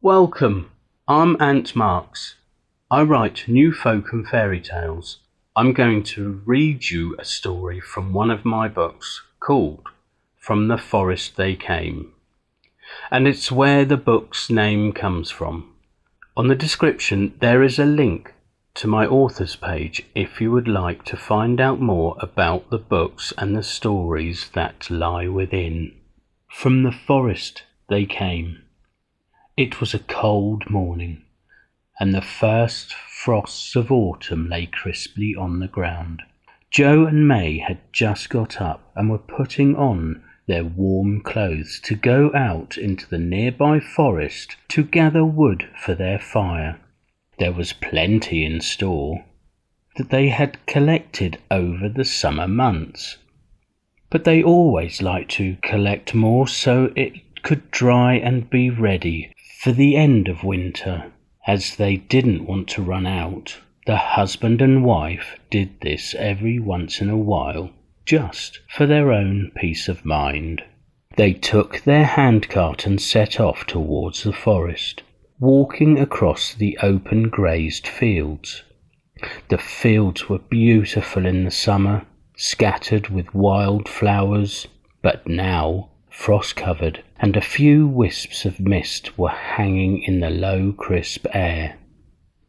Welcome, I'm Ant Marks. I write new folk and fairy tales. I'm going to read you a story from one of my books called From the Forest They Came. And it's where the book's name comes from. On the description there is a link to my author's page if you would like to find out more about the books and the stories that lie within. From the Forest They Came. It was a cold morning, and the first frosts of autumn lay crisply on the ground. Joe and May had just got up and were putting on their warm clothes to go out into the nearby forest to gather wood for their fire. There was plenty in store that they had collected over the summer months, but they always liked to collect more so it could dry and be ready for the end of winter, as they didn't want to run out. The husband and wife did this every once in a while, just for their own peace of mind. They took their handcart and set off towards the forest, walking across the open grazed fields. The fields were beautiful in the summer, scattered with wild flowers, but now frost-covered, and a few wisps of mist were hanging in the low, crisp air.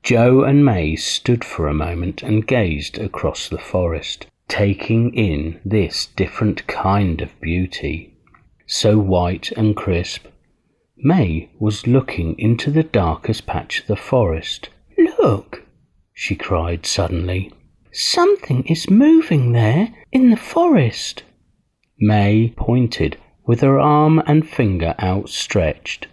Joe and May stood for a moment and gazed across the forest, taking in this different kind of beauty. So white and crisp, May was looking into the darkest patch of the forest. "Look!" she cried suddenly. "Something is moving there in the forest." May pointed with her arm and finger outstretched.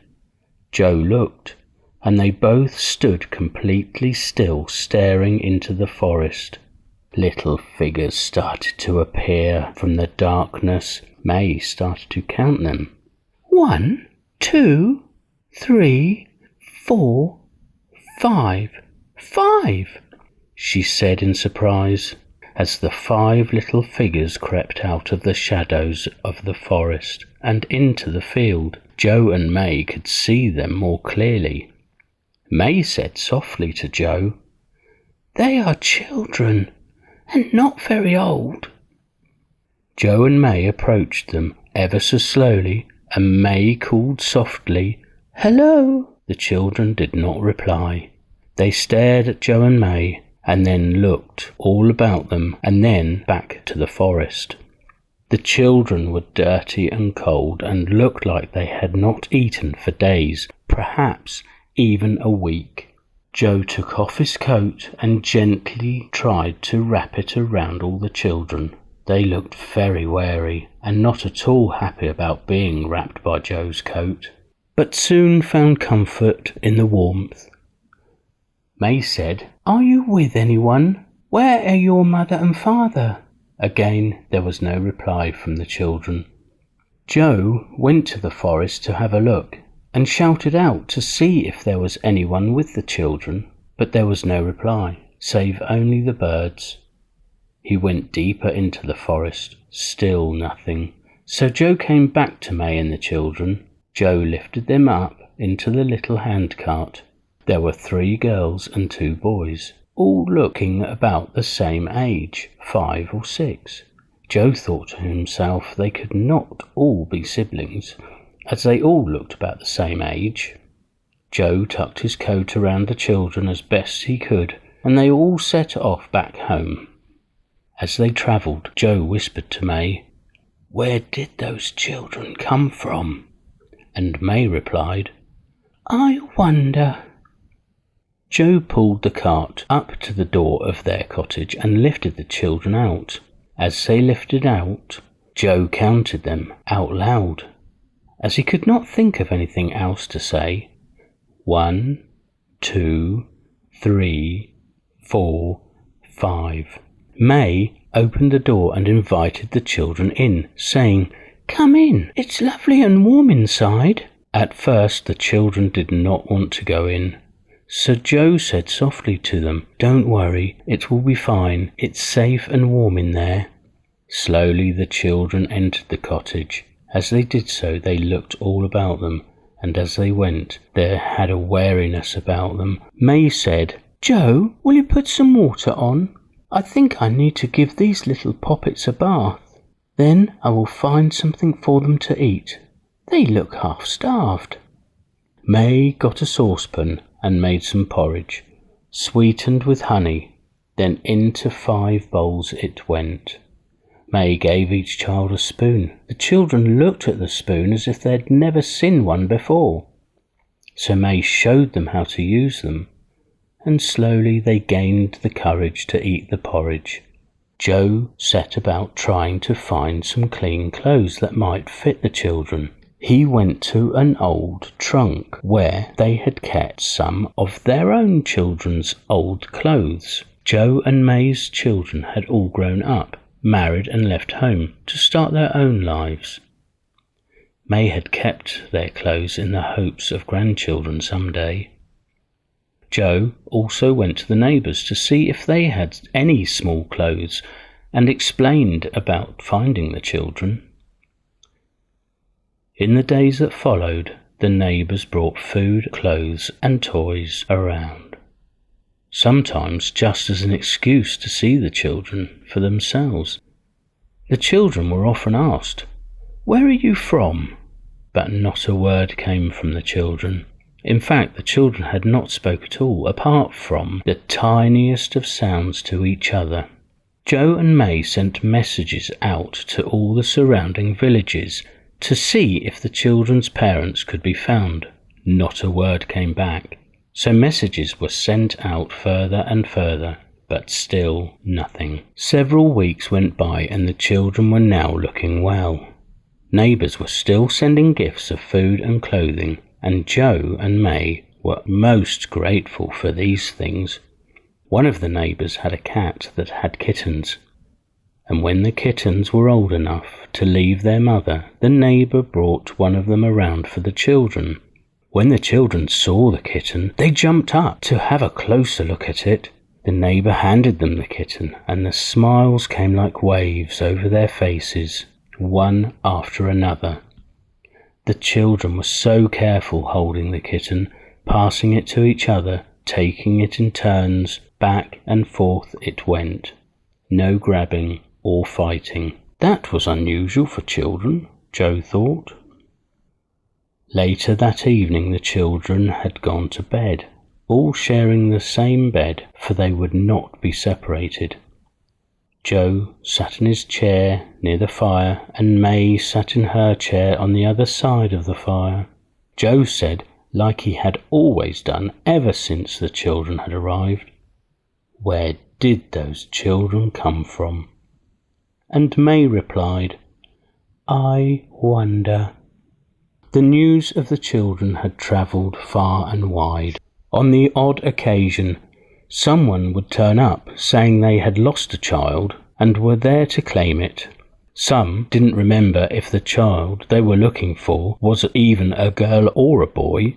Joe looked, and they both stood completely still, staring into the forest. Little figures started to appear from the darkness. May started to count them. 1, 2, 3, 4, 5. 5, she said in surprise, as the 5 little figures crept out of the shadows of the forest and into the field. Joe and May could see them more clearly. May said softly to Joe, "They are children, and not very old." Joe and May approached them ever so slowly, and May called softly, "Hello." The children did not reply. They stared at Joe and May, and then looked all about them, and then back to the forest. The children were dirty and cold and looked like they had not eaten for days, perhaps even a week. Joe took off his coat and gently tried to wrap it around all the children. They looked very wary and not at all happy about being wrapped by Joe's coat, but soon found comfort in the warmth. May said, "Are you with anyone? Where are your mother and father?" Again there was no reply from the children. Joe went to the forest to have a look and shouted out to see if there was anyone with the children, but there was no reply, save only the birds. He went deeper into the forest, still nothing. So Joe came back to May and the children. Joe lifted them up into the little handcart. There were 3 girls and 2 boys, all looking about the same age, 5 or 6. Joe thought to himself they could not all be siblings, as they all looked about the same age. Joe tucked his coat around the children as best he could, and they all set off back home. As they travelled, Joe whispered to May, "Where did those children come from?" And May replied, "I wonder." Joe pulled the cart up to the door of their cottage and lifted the children out. As they lifted out, Joe counted them out loud, as he could not think of anything else to say. 1, 2, 3, 4, 5. May opened the door and invited the children in, saying, "Come in, it's lovely and warm inside." At first the children did not want to go in. So Joe said softly to them, "Don't worry, it will be fine. It's safe and warm in there." Slowly the children entered the cottage. As they did so, they looked all about them and as they went, they had a wariness about them. May said, "Joe, will you put some water on? I think I need to give these little poppets a bath. Then I will find something for them to eat. They look half starved." May got a saucepan and made some porridge, sweetened with honey. Then into 5 bowls it went. May gave each child a spoon. The children looked at the spoon as if they had never seen one before. So May showed them how to use them, and slowly they gained the courage to eat the porridge. Joe set about trying to find some clean clothes that might fit the children. He went to an old trunk where they had kept some of their own children's old clothes. Joe and May's children had all grown up, married and left home to start their own lives. May had kept their clothes in the hopes of grandchildren some day. Joe also went to the neighbours to see if they had any small clothes and explained about finding the children. In the days that followed, the neighbours brought food, clothes and toys around, sometimes just as an excuse to see the children for themselves. The children were often asked, "Where are you from?" But not a word came from the children. In fact, the children had not spoken at all, apart from the tiniest of sounds to each other. Joe and May sent messages out to all the surrounding villages to see if the children's parents could be found. Not a word came back. So messages were sent out further and further, but still nothing. Several weeks went by and the children were now looking well. Neighbours were still sending gifts of food and clothing, and Joe and May were most grateful for these things. One of the neighbours had a cat that had kittens, and when the kittens were old enough to leave their mother, the neighbour brought one of them around for the children. When the children saw the kitten, they jumped up to have a closer look at it. The neighbour handed them the kitten, and the smiles came like waves over their faces, one after another. The children were so careful holding the kitten, passing it to each other, taking it in turns, back and forth it went. No grabbing or fighting. That was unusual for children, Joe thought. Later that evening the children had gone to bed, all sharing the same bed, for they would not be separated. Joe sat in his chair near the fire, and May sat in her chair on the other side of the fire. Joe said, like he had always done ever since the children had arrived, "Where did those children come from?" And May replied, "I wonder." The news of the children had travelled far and wide. On the odd occasion, someone would turn up saying they had lost a child and were there to claim it. Some didn't remember if the child they were looking for was even a girl or a boy.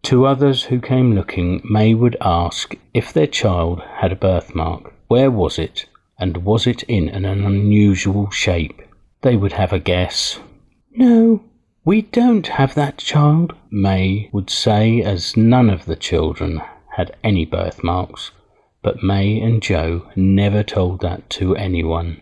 To others who came looking, May would ask if their child had a birthmark. Where was it, and was it in an unusual shape? They would have a guess. "No, we don't have that child," May would say, as none of the children had any birthmarks. But May and Joe never told that to anyone.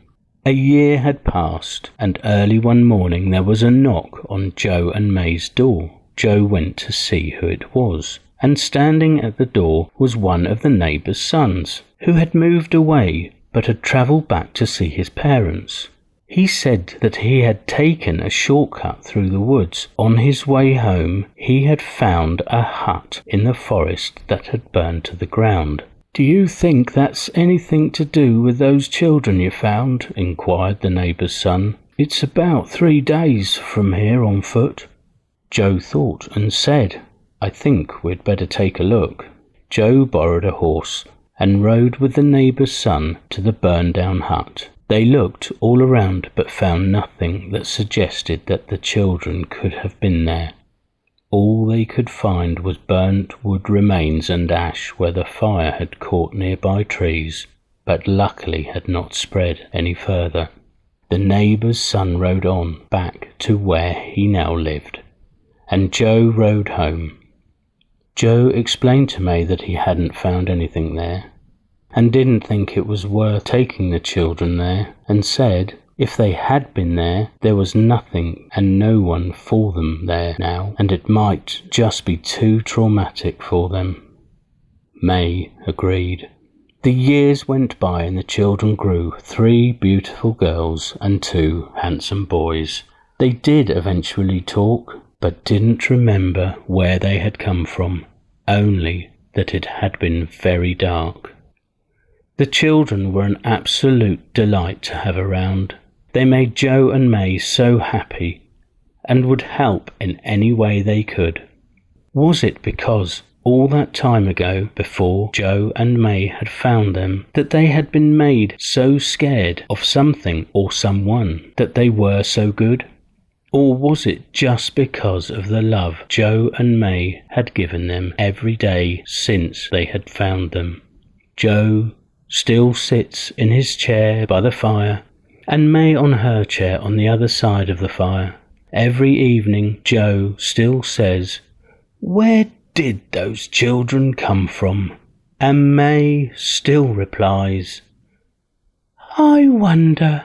A year had passed, and early one morning there was a knock on Joe and May's door. Joe went to see who it was, and standing at the door was one of the neighbour's sons, who had moved away but had travelled back to see his parents. He said that he had taken a shortcut through the woods. On his way home, he had found a hut in the forest that had burned to the ground. "Do you think that's anything to do with those children you found?" inquired the neighbour's son. "It's about 3 days from here on foot." Joe thought and said, "I think we'd better take a look." Joe borrowed a horse and rode with the neighbour's son to the burned-down hut. They looked all around but found nothing that suggested that the children could have been there. All they could find was burnt wood remains and ash where the fire had caught nearby trees, but luckily had not spread any further. The neighbour's son rode on back to where he now lived, and Joe rode home. Joe explained to May that he hadn't found anything there, and didn't think it was worth taking the children there, and said if they had been there was nothing and no one for them there now, and it might just be too traumatic for them. May agreed. The years went by and the children grew, 3 beautiful girls and 2 handsome boys. They did eventually talk, but didn't remember where they had come from, only that it had been very dark. The children were an absolute delight to have around. They made Joe and May so happy, and would help in any way they could. Was it because all that time ago, before Joe and May had found them, that they had been made so scared of something or someone that they were so good? Or was it just because of the love Joe and May had given them every day since they had found them? Joe still sits in his chair by the fire, and May on her chair on the other side of the fire. Every evening Joe still says, "Where did those children come from?" And May still replies, "I wonder."